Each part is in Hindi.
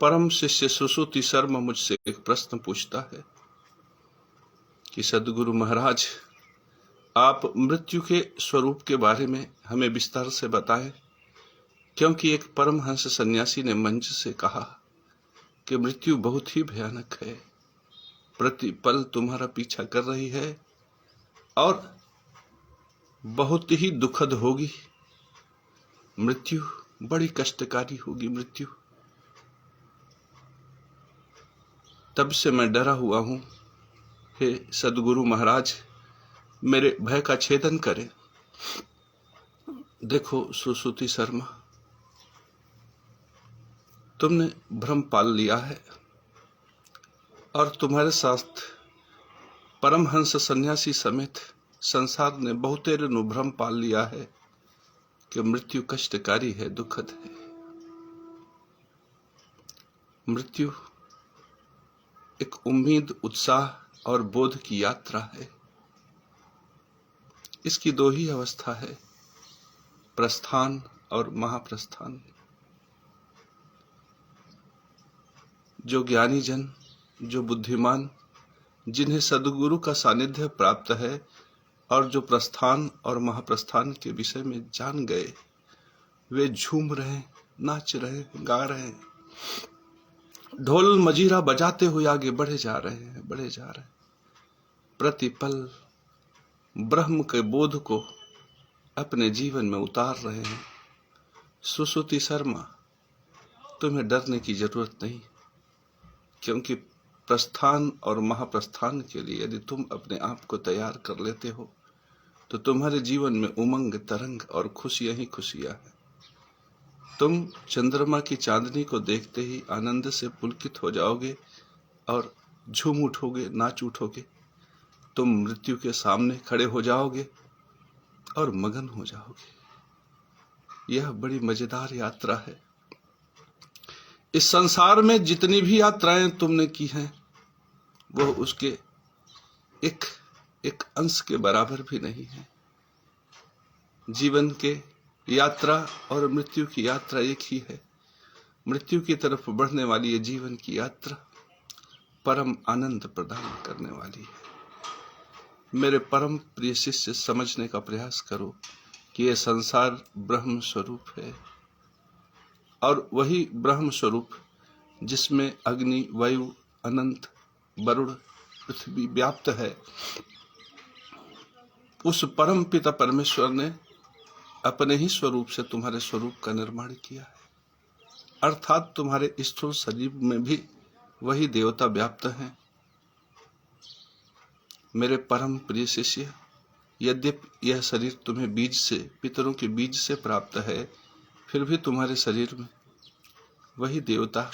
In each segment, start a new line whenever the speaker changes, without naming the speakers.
परम शिष्य सुश्रुति शर्मा मुझसे एक प्रश्न पूछता है कि सद्गुरु महाराज, आप मृत्यु के स्वरूप के बारे में हमें विस्तार से बताएं, क्योंकि एक परमहंस सन्यासी ने मंच से कहा कि मृत्यु बहुत ही भयानक है, प्रतिपल तुम्हारा पीछा कर रही है और बहुत ही दुखद होगी। मृत्यु बड़ी कष्टकारी होगी। मृत्यु तब से मैं डरा हुआ हूं। हे सद्गुरु महाराज, मेरे भय का छेदन करें। देखो सुश्रुति शर्मा, तुमने भ्रम पाल लिया है और तुम्हारे साथ परमहंस सन्यासी समेत संसार ने बहुतेरे नु भ्रम पाल लिया है कि मृत्यु कष्टकारी है, दुखद है। मृत्यु एक उम्मीद, उत्साह और बोध की यात्रा है। इसकी दो ही अवस्था है, प्रस्थान और महाप्रस्थान। जो ज्ञानी जन, जो बुद्धिमान, जिन्हें सद्गुरु का सानिध्य प्राप्त है और जो प्रस्थान और महाप्रस्थान के विषय में जान गए, वे झूम रहे, नाच रहे, गा रहे हैं, ढोल मजीरा बजाते हुए आगे बढ़े जा रहे हैं, बढ़े जा रहे हैं। प्रतिपल ब्रह्म के बोध को अपने जीवन में उतार रहे हैं। सुश्रुति शर्मा, तुम्हें डरने की जरूरत नहीं, क्योंकि प्रस्थान और महाप्रस्थान के लिए यदि तुम अपने आप को तैयार कर लेते हो तो तुम्हारे जीवन में उमंग, तरंग और खुशियां ही खुशियां हैं। तुम चंद्रमा की चांदनी को देखते ही आनंद से पुलकित हो जाओगे और झूम उठोगे, नाच उठोगे। तुम मृत्यु के सामने खड़े हो जाओगे और मगन हो जाओगे। यह बड़ी मजेदार यात्रा है। इस संसार में जितनी भी यात्राएं तुमने की हैं, वो उसके एक अंश के बराबर भी नहीं है। जीवन के यात्रा और मृत्यु की यात्रा एक ही है। मृत्यु की तरफ बढ़ने वाली ये जीवन की यात्रा परम आनंद प्रदान करने वाली है। मेरे परम प्रिय शिष्य, समझने का प्रयास करो कि यह संसार ब्रह्म स्वरूप है और वही ब्रह्म स्वरूप जिसमें अग्नि, वायु, अनंत, वरुण, पृथ्वी व्याप्त है, उस परम पिता परमेश्वर ने अपने ही स्वरूप से तुम्हारे स्वरूप का निर्माण किया है। अर्थात तुम्हारे स्थूल शरीर में भी वही देवता व्याप्त हैं। मेरे परम प्रिय शिष्य, यद्यपि यह शरीर तुम्हें बीज से, पितरों के बीज से प्राप्त है, फिर भी तुम्हारे शरीर में वही देवता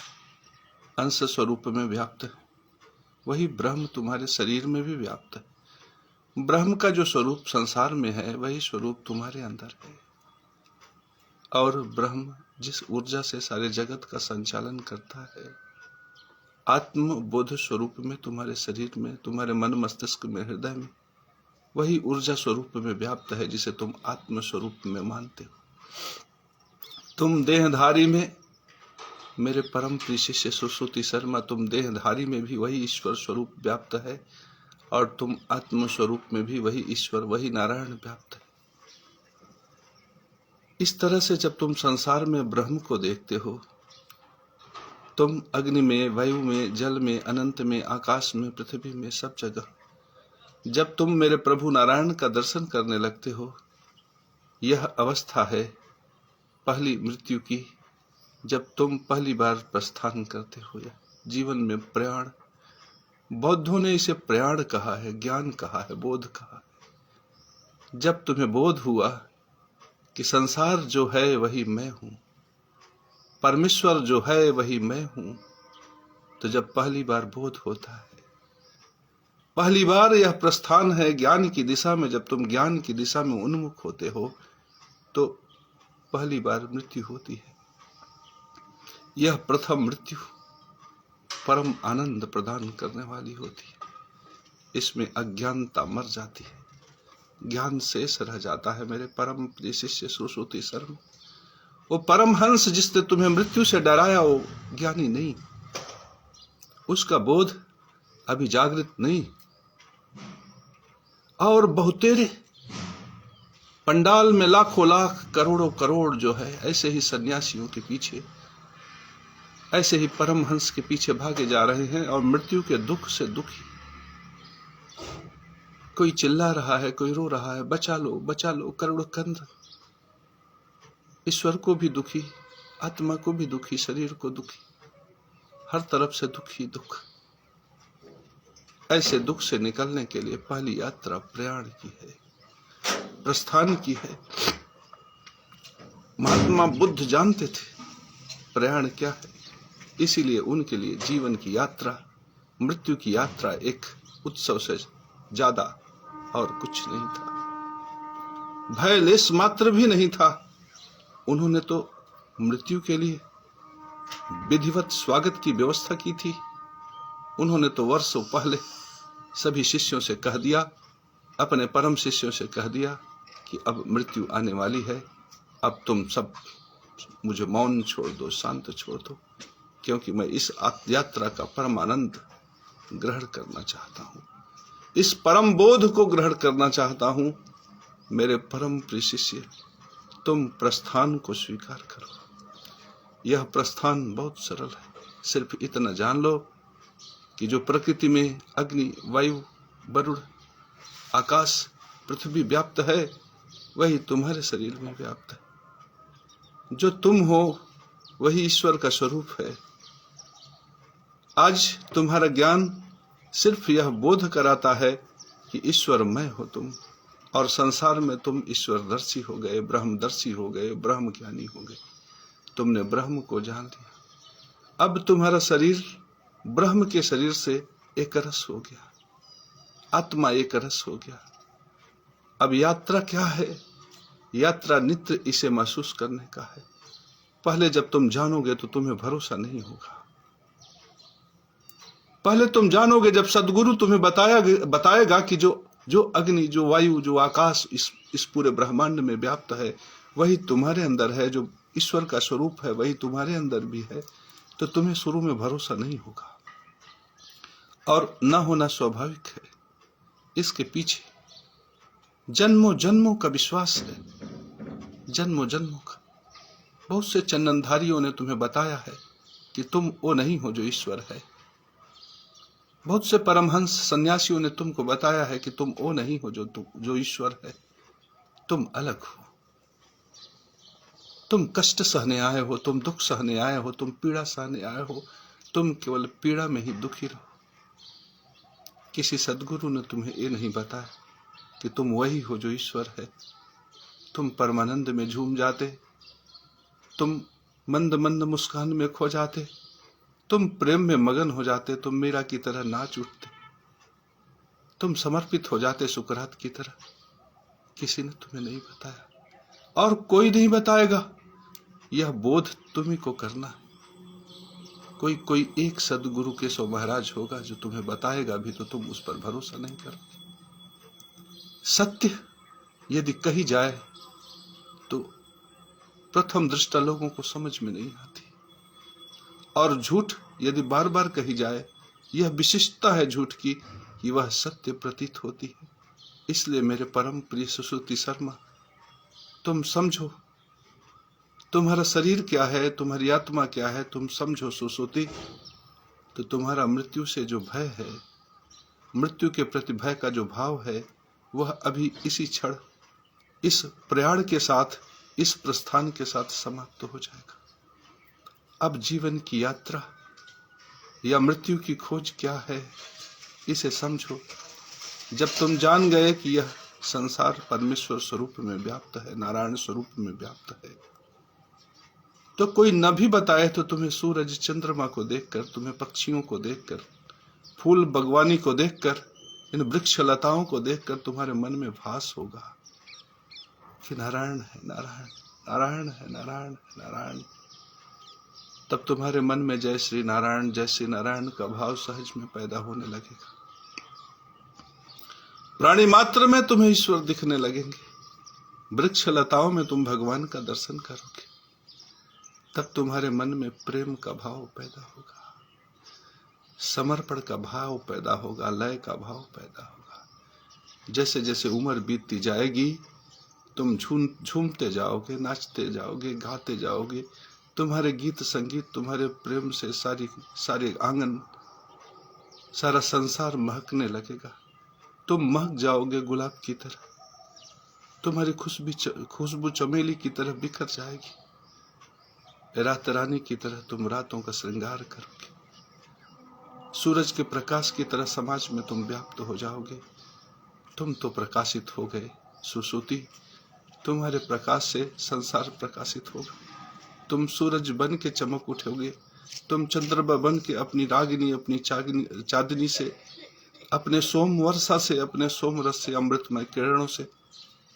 अंश स्वरूप में व्याप्त है। वही ब्रह्म तुम्हारे शरीर में भी व्याप्त है। ब्रह्म का जो स्वरूप संसार में है, वही स्वरूप तुम्हारे अंदर है। और ब्रह्म जिस ऊर्जा से सारे जगत का संचालन करता है, आत्म बोध स्वरूप में तुम्हारे शरीर में, तुम्हारे मन, मस्तिष्क में, हृदय में वही ऊर्जा स्वरूप में व्याप्त है, जिसे तुम आत्म स्वरूप में मानते हो। तुम देहधारी में, मेरे परम प्रिय शिष्य सुश्रुति शर्मा, तुम देहधारी में भी वही ईश्वर स्वरूप व्याप्त है और तुम आत्म स्वरूप में भी वही ईश्वर, वही नारायण व्याप्त है। इस तरह से जब तुम संसार में ब्रह्म को देखते हो, तुम अग्नि में, वायु में, जल में, अनंत में, आकाश में, पृथ्वी में, सब जगह जब तुम मेरे प्रभु नारायण का दर्शन करने लगते हो, यह अवस्था है पहली मृत्यु की, जब तुम पहली बार प्रस्थान करते हो या जीवन में प्रयाण। बौद्धों ने इसे प्रयाण कहा है, ज्ञान कहा है, बोध कहा है। जब तुम्हें बोध हुआ कि संसार जो है वही मैं हूं, परमेश्वर जो है वही मैं हूं, तो जब पहली बार बोध होता है, पहली बार यह प्रस्थान है ज्ञान की दिशा में, जब तुम ज्ञान की दिशा में उन्मुख होते हो, तो पहली बार मृत्यु होती है। यह प्रथम मृत्यु परम आनंद प्रदान करने वाली होती है। इसमें अज्ञानता मर जाती है, ज्ञान शेष रह जाता है। मेरे परम प्रिय शिष्य सुश्रुति शर्मा, वो परमहंस जिसने तुम्हें मृत्यु से डराया वो ज्ञानी नहीं, उसका बोध अभी जागृत नहीं। और बहुतेरे पंडाल में लाखों लाख करोड़ों करोड़ जो है ऐसे ही सन्यासियों के पीछे, ऐसे ही परमहंस के पीछे भागे जा रहे हैं और मृत्यु के दुख से दुखी। कोई चिल्ला रहा है, कोई रो रहा है, बचा लो करोड़ कंद। ईश्वर को भी दुखी, आत्मा को भी दुखी, शरीर को दुखी, हर तरफ से दुखी दुख। ऐसे दुख से निकलने के लिए पहली यात्रा प्रयाण की है, प्रस्थान की है। महात्मा बुद्ध जानते थे प्रयाण क्या है, इसीलिए उनके लिए जीवन की यात्रा, मृत्यु की यात्रा एक उत्सव से ज्यादा और कुछ नहीं था। भय लेस मात्र भी नहीं था। उन्होंने तो मृत्यु के लिए विधिवत स्वागत की व्यवस्था की थी। उन्होंने तो वर्षों पहले सभी शिष्यों से कह दिया, अपने परम शिष्यों से कह दिया कि अब मृत्यु आने वाली है, अब तुम सब मुझे मौन छोड़ दो, शांत छोड़ दो, क्योंकि मैं इस यात्रा का परम आनंद ग्रहण करना चाहता हूं, इस परम बोध को ग्रहण करना चाहता हूं। मेरे परम प्रिय शिष्य, तुम प्रस्थान को स्वीकार करो। यह प्रस्थान बहुत सरल है। सिर्फ इतना जान लो कि जो प्रकृति में अग्नि, वायु, वरुण, आकाश, पृथ्वी व्याप्त है, वही तुम्हारे शरीर में व्याप्त है। जो तुम हो वही ईश्वर का स्वरूप है। आज तुम्हारा ज्ञान सिर्फ यह बोध कराता है कि ईश्वर मैं हो तुम, और संसार में तुम ईश्वरदर्शी हो गए, ब्रह्मदर्शी हो गए, ब्रह्म ज्ञानी हो गए। तुमने ब्रह्म को जान लिया। अब तुम्हारा शरीर ब्रह्म के शरीर से एक रस हो गया, आत्मा एक रस हो गया। अब यात्रा क्या है? यात्रा नित्य इसे महसूस करने का है। पहले जब तुम जानोगे तो तुम्हें भरोसा नहीं होगा। पहले तुम जानोगे जब सदगुरु तुम्हें बताएगा कि जो अग्नि, जो वायु, जो आकाश इस पूरे ब्रह्मांड में व्याप्त है, वही तुम्हारे अंदर है। जो ईश्वर का स्वरूप है वही तुम्हारे अंदर भी है। तो तुम्हें शुरू में भरोसा नहीं होगा, और न होना स्वाभाविक है। इसके पीछे जन्मों जन्मों का विश्वास है, जन्मों जन्मों का। बहुत से चंदनधारियों ने तुम्हें बताया है कि तुम वो नहीं हो जो ईश्वर है। बहुत से परमहंस सन्यासियों ने तुमको बताया है कि तुम वो नहीं हो जो ईश्वर है। तुम अलग हो। तुम कष्ट सहने आए हो, तुम दुख सहने आए हो, तुम पीड़ा सहने आए हो। तुम केवल पीड़ा में ही दुखी रहो। किसी सदगुरु ने तुम्हें ये नहीं बताया कि तुम वही हो जो ईश्वर है। तुम परमानंद में झूम जाते, तुम मंद मंद मुस्कान में खो जाते, तुम प्रेम में मगन हो जाते, तुम मीरा की तरह नाच उठते, तुम समर्पित हो जाते सुकरात की तरह। किसी ने तुम्हें नहीं बताया और कोई नहीं बताएगा। यह बोध तुम्ही को करना है। कोई एक सदगुरु के सो महाराज होगा जो तुम्हें बताएगा भी तो तुम उस पर भरोसा नहीं करोगे। सत्य यदि कही जाए तो प्रथम दृष्टा लोगों को समझ में नहीं आती, और झूठ यदि बार बार कही जाए, यह विशिष्टता है झूठ की कि वह सत्य प्रतीत होती है। इसलिए मेरे परम प्रिय सुश्रुति शर्मा, तुम समझो तुम्हारा शरीर क्या है, तुम्हारी आत्मा क्या है, तुम समझो सुश्रुति। तो तुम्हारा मृत्यु से जो भय है, मृत्यु के प्रति भय का जो भाव है, वह अभी इसी क्षण, इस प्रयाण के साथ, इस प्रस्थान के साथ समाप्त हो जाएगा। अब जीवन की यात्रा या मृत्यु की खोज क्या है, इसे समझो। जब तुम जान गए कि यह संसार परमेश्वर स्वरूप में व्याप्त है, नारायण स्वरूप में व्याप्त है, तो कोई न भी बताए तो तुम्हें सूरज चंद्रमा को देखकर, तुम्हें पक्षियों को देखकर, फूल बागवानी को देखकर, इन वृक्ष लताओं को देखकर तुम्हारे मन में भास होगा कि नारायण है, नारायण, नारायण है, नारायण है, नारायण। तब तुम्हारे मन में जय श्री नारायण का भाव सहज में पैदा होने लगेगा। प्राणी मात्र में तुम्हें ईश्वर दिखने लगेंगे। वृक्ष लताओं में तुम भगवान का दर्शन करोगे। तब तुम्हारे मन में प्रेम का भाव पैदा होगा, समर्पण का भाव पैदा होगा, लय का भाव पैदा होगा। जैसे जैसे उम्र बीतती जाएगी तुम झूमते जाओगे, नाचते जाओगे, गाते जाओगे। तुम्हारे गीत संगीत, तुम्हारे प्रेम से सारे आंगन, सारा संसार महकने लगेगा। तुम महक जाओगे गुलाब की तरह, तुम्हारी खुशबू चमेली की तरह बिखर जाएगी। रात रानी की तरह तुम रातों का श्रृंगार करोगे। सूरज के प्रकाश की तरह समाज में तुम व्याप्त हो जाओगे। तुम तो प्रकाशित हो गए सुश्रुति, तुम्हारे प्रकाश से संसार प्रकाशित होगा। तुम सूरज बन के चमक उठोगे, तुम चंद्रमा बन के अपनी रागिनी, अपनी चांदनी से, अपने सोम वर्षा से, अपने सोम रस से, अमृतमय किरणों से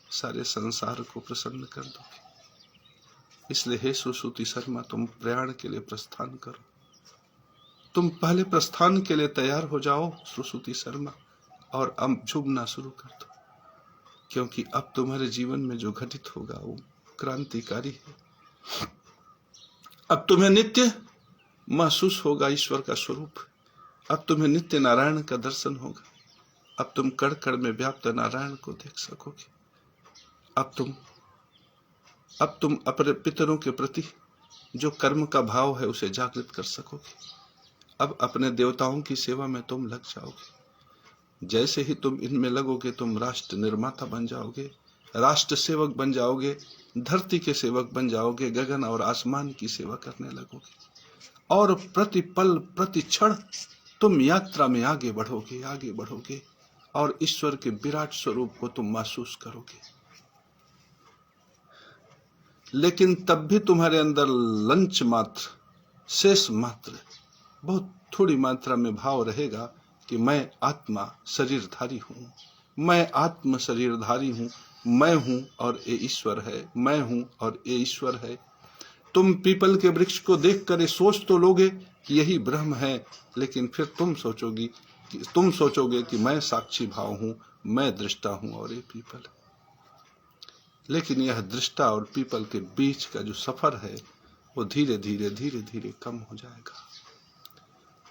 सारे संसार को प्रसन्न कर दोगे। इसलिए हे सुश्रुति शर्मा, तुम प्रयाण के लिए प्रस्थान करो। तुम पहले प्रस्थान के लिए तैयार हो जाओ सुश्रुति शर्मा, और अब झूमना शुरू कर दो, क्योंकि अब तुम्हारे जीवन में जो घटित होगा वो क्रांतिकारी है। अब तुम्हें नित्य महसूस होगा ईश्वर का स्वरूप। अब तुम्हें नित्य नारायण का दर्शन होगा। अब तुम कण कण में व्याप्त नारायण को देख सकोगे। अब तुम अपने पितरों के प्रति जो कर्म का भाव है उसे जागृत कर सकोगे। अब अपने देवताओं की सेवा में तुम लग जाओगे। जैसे ही तुम इनमें लगोगे तुम राष्ट्र निर्माता बन जाओगे, राष्ट्र सेवक बन जाओगे, धरती के सेवक बन जाओगे, गगन और आसमान की सेवा करने लगोगे, और प्रति पल प्रति क्षण तुम यात्रा में आगे बढ़ोगे और ईश्वर के विराट स्वरूप को तुम महसूस करोगे। लेकिन तब भी तुम्हारे अंदर लंच मात्र, शेष मात्र, बहुत थोड़ी मात्रा में भाव रहेगा कि मैं आत्मा शरीरधारी हूँ, मैं आत्म शरीरधारी हूँ, मैं हूँ और ये ईश्वर है, मैं हूँ और ये ईश्वर है। तुम पीपल के वृक्ष को देखकर ये सोच तो लोगे कि यही ब्रह्म है, लेकिन फिर तुम सोचोगे कि मैं साक्षी भाव हूँ, मैं दृष्टा हूँ और ये पीपल है। लेकिन यह दृष्टा और पीपल के बीच का जो सफर है वो धीरे धीरे कम हो जाएगा।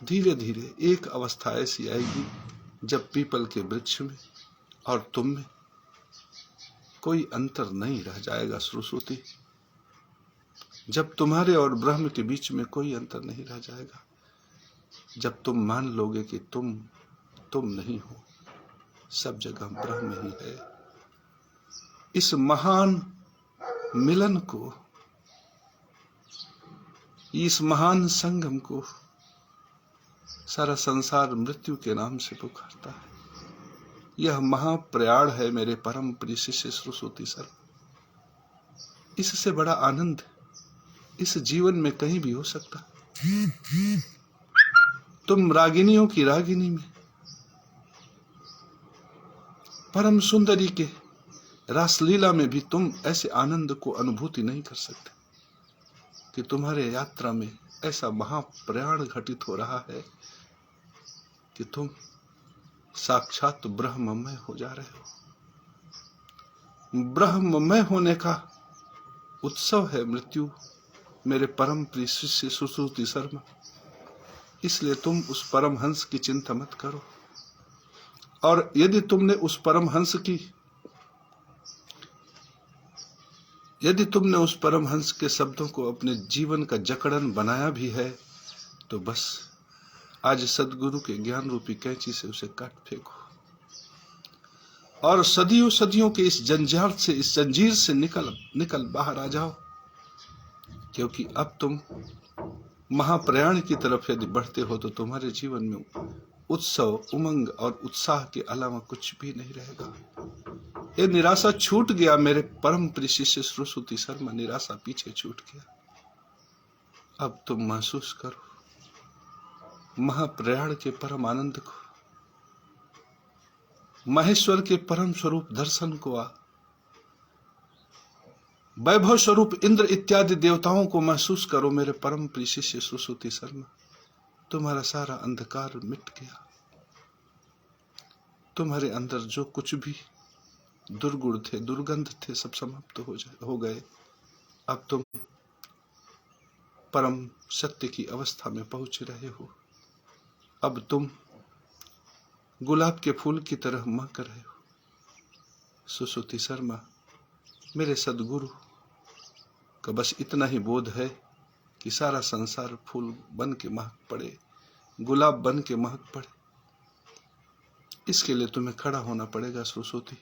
धीरे धीरे एक अवस्था ऐसी आएगी जब पीपल के वृक्ष में और तुम में कोई अंतर नहीं रह जाएगा सुश्रुति। जब तुम्हारे और ब्रह्म के बीच में कोई अंतर नहीं रह जाएगा, जब तुम मान लोगे कि तुम नहीं हो, सब जगह ब्रह्म ही है। इस महान मिलन को, इस महान संगम को सारा संसार मृत्यु के नाम से पुकारता है। यह महाप्रयाण है मेरे परम प्रिय शिष्य सुश्रुति सर। इससे बड़ा आनंद इस जीवन में कहीं भी हो सकता। तुम रागिनियों की रागिनी में, परम सुंदरी के रासलीला में भी तुम ऐसे आनंद को अनुभूति नहीं कर सकते कि तुम्हारे यात्रा में ऐसा महाप्रयाण घटित हो रहा है कि तुम साक्षात ब्रह्ममय हो जा रहे हो। ब्रह्ममय होने का उत्सव है मृत्यु, मेरे परम प्रिय शिष्य सुश्रुति शर्मा। इसलिए तुम उस परमहंस की चिंता मत करो। और यदि तुमने उस परमहंस के शब्दों को अपने जीवन का जकड़न बनाया भी है, तो बस आज सदगुरु के ज्ञान रूपी कैंची से उसे काट फेंको और सदियों के इस जंजाल से, इस जंजीर से निकल बाहर आ जाओ। क्योंकि अब तुम महाप्रयाण की तरफ यदि बढ़ते हो तो तुम्हारे जीवन में उत्सव, उमंग और उत्साह के अलावा कुछ भी नहीं रहेगा। ये निराशा छूट गया मेरे परम प्रिय शिष्य सुश्रुति शर्मा, निराशा पीछे छूट गया। अब तुम महसूस करो महाप्रयाण के परम आनंद को, महेश्वर के परम स्वरूप दर्शन को। वैभव स्वरूप इंद्र इत्यादि देवताओं को महसूस करो मेरे परम प्रिय शिष्य सुश्रुति शर्मा। तुम्हारा सारा अंधकार मिट गया। तुम्हारे अंदर जो कुछ भी दुर्गुण थे, दुर्गंध थे, सब समाप्त हो गए। अब तुम परम सत्य की अवस्था में पहुंच रहे हो। अब तुम गुलाब के फूल की तरह महक रहे हो। सुश्रुति शर्मा, मेरे सदगुरु का बस इतना ही बोध है कि सारा संसार फूल बन के महक पड़े, गुलाब बन के महक पड़े। इसके लिए तुम्हें खड़ा होना पड़ेगा सुश्रुति,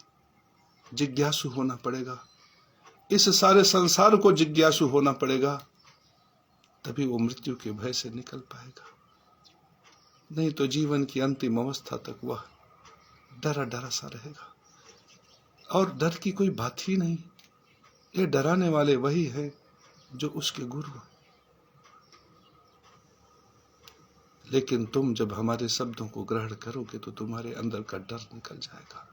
जिज्ञासु होना पड़ेगा, इस सारे संसार को जिज्ञासु होना पड़ेगा, तभी वो मृत्यु के भय से निकल पाएगा। नहीं तो जीवन की अंतिम अवस्था तक वह डरा डरा सा रहेगा। और डर की कोई बात ही नहीं, ये डराने वाले वही हैं जो उसके गुरु हैं। लेकिन तुम जब हमारे शब्दों को ग्रहण करोगे तो तुम्हारे अंदर का डर निकल जाएगा।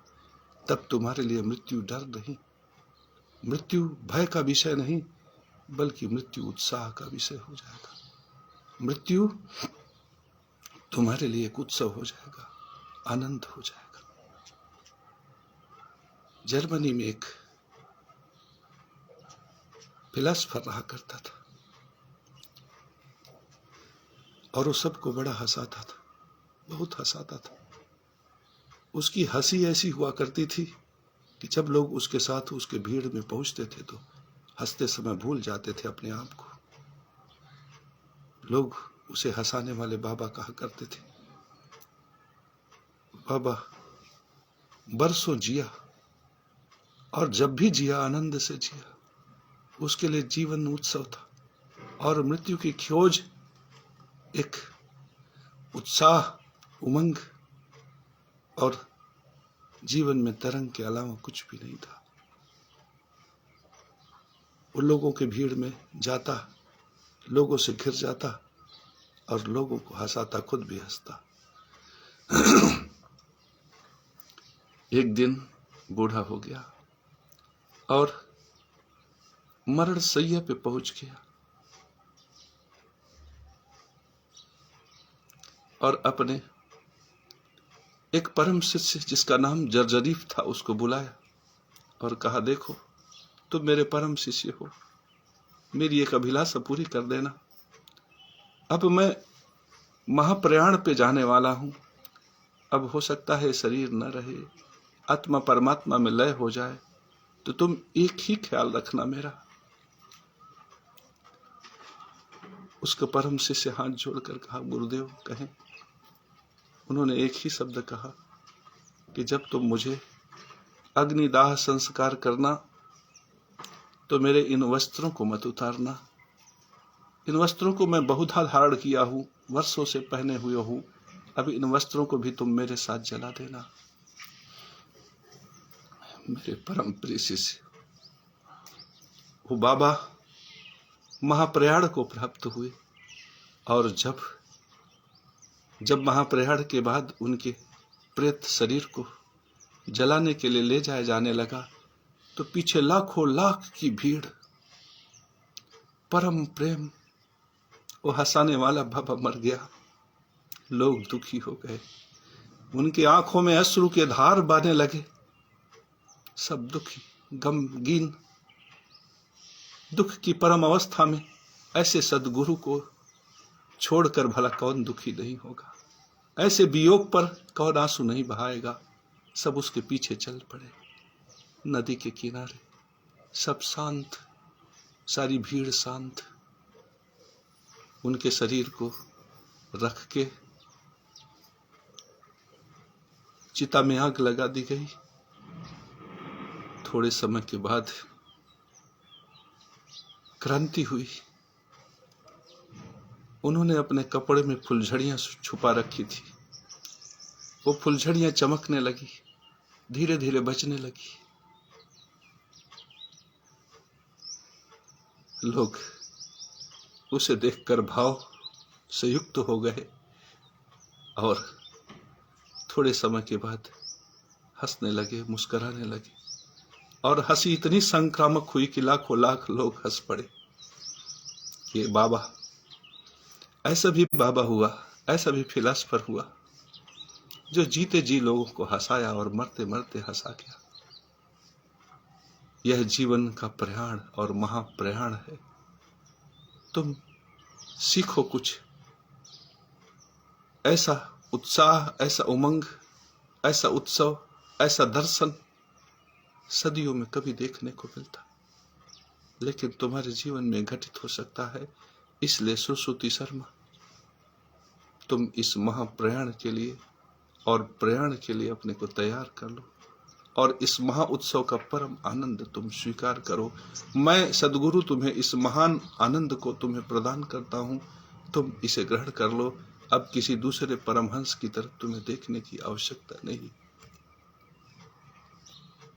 तब तुम्हारे लिए मृत्यु डर नहीं, मृत्यु भय का विषय नहीं, बल्कि मृत्यु उत्साह का विषय हो जाएगा। मृत्यु तुम्हारे लिए एक उत्सव हो जाएगा, आनंद हो जाएगा। जर्मनी में एक फिलॉसफर रहा करता था और वो सबको बड़ा हंसाता था, बहुत हंसाता था। उसकी हंसी ऐसी हुआ करती थी कि जब लोग उसके साथ उसके भीड़ में पहुंचते थे तो हंसते समय भूल जाते थे अपने आप को। लोग उसे हंसाने वाले बाबा कहा करते थे। बाबा बरसों जिया और जब भी जिया आनंद से जिया। उसके लिए जीवन उत्सव था और मृत्यु की खोज एक उत्साह, उमंग और जीवन में तरंग के अलावा कुछ भी नहीं था। वो लोगों के भीड़ में जाता, लोगों से घिर जाता और लोगों को हंसाता, खुद भी हंसता। एक दिन बूढ़ा हो गया और मरण सैया पे पहुंच गया और अपने एक परम शिष्य जिसका नाम जर्जरीफ था उसको बुलाया और कहा, देखो तुम मेरे परम शिष्य हो, मेरी एक अभिलाषा पूरी कर देना। अब मैं महाप्रयाण पे जाने वाला हूं, अब हो सकता है शरीर न रहे, आत्मा परमात्मा में लय हो जाए, तो तुम एक ही ख्याल रखना मेरा। उसका परम शिष्य हाथ जोड़कर कहा, गुरुदेव कहें। उन्होंने एक ही शब्द कहा कि जब तुम मुझे अग्निदाह संस्कार करना तो मेरे इन वस्त्रों को मत उतारना। इन वस्त्रों को मैं बहुधा धारण किया हूं, वर्षों से पहने हुए हूं, अब इन वस्त्रों को भी तुम मेरे साथ जला देना। मेरे परम प्रिय शिष्य, वो बाबा महाप्रयाण को प्राप्त हुए और जब महाप्रयाण के बाद उनके प्रेत शरीर को जलाने के लिए ले जाया जाने लगा तो पीछे लाखों लाख की भीड़, परम प्रेम, वो हंसाने वाला बाबा मर गया। लोग दुखी हो गए, उनकी आंखों में अश्रु के धार बहने लगे, सब दुखी, गमगीन, दुख की परम अवस्था में ऐसे सदगुरु को छोड़कर भला कौन दुखी नहीं होगा। ऐसे वियोग पर कौन आंसू नहीं बहाएगा। सब उसके पीछे चल पड़े। नदी के किनारे सब शांत, सारी भीड़ शांत। उनके शरीर को रख के चिता में आग लगा दी गई। थोड़े समय के बाद क्रांति हुई। उन्होंने अपने कपड़े में फुलझड़ियां छुपा रखी थी, वो फुलझड़ियां चमकने लगी, धीरे धीरे बचने लगी। लोग उसे देखकर भाव से युक्त हो गए और थोड़े समय के बाद हंसने लगे, मुस्कुराने लगे और हंसी इतनी संक्रामक हुई कि लाखों लाख लोग हंस पड़े। ये बाबा, ऐसा भी बाबा हुआ, ऐसा भी फिलॉसफर हुआ जो जीते जी लोगों को हंसाया और मरते मरते हंसा गया। यह जीवन का प्रयाण और महाप्रयाण है। तुम सीखो कुछ। ऐसा उत्साह, ऐसा उमंग, ऐसा उत्सव, ऐसा दर्शन सदियों में कभी देखने को मिलता, लेकिन तुम्हारे जीवन में घटित हो सकता है। इसलिए सुश्रुति शर्मा, तुम इस महाप्रयाण के लिए और प्रयाण के लिए अपने को तैयार कर लो और इस महा उत्सव का परम आनंद तुम स्वीकार करो। मैं सद्गुरु तुम्हें इस महान आनंद को तुम्हें प्रदान करता हूँ, तुम इसे ग्रहण कर लो। अब किसी दूसरे परमहंस की तरफ तुम्हें देखने की आवश्यकता नहीं।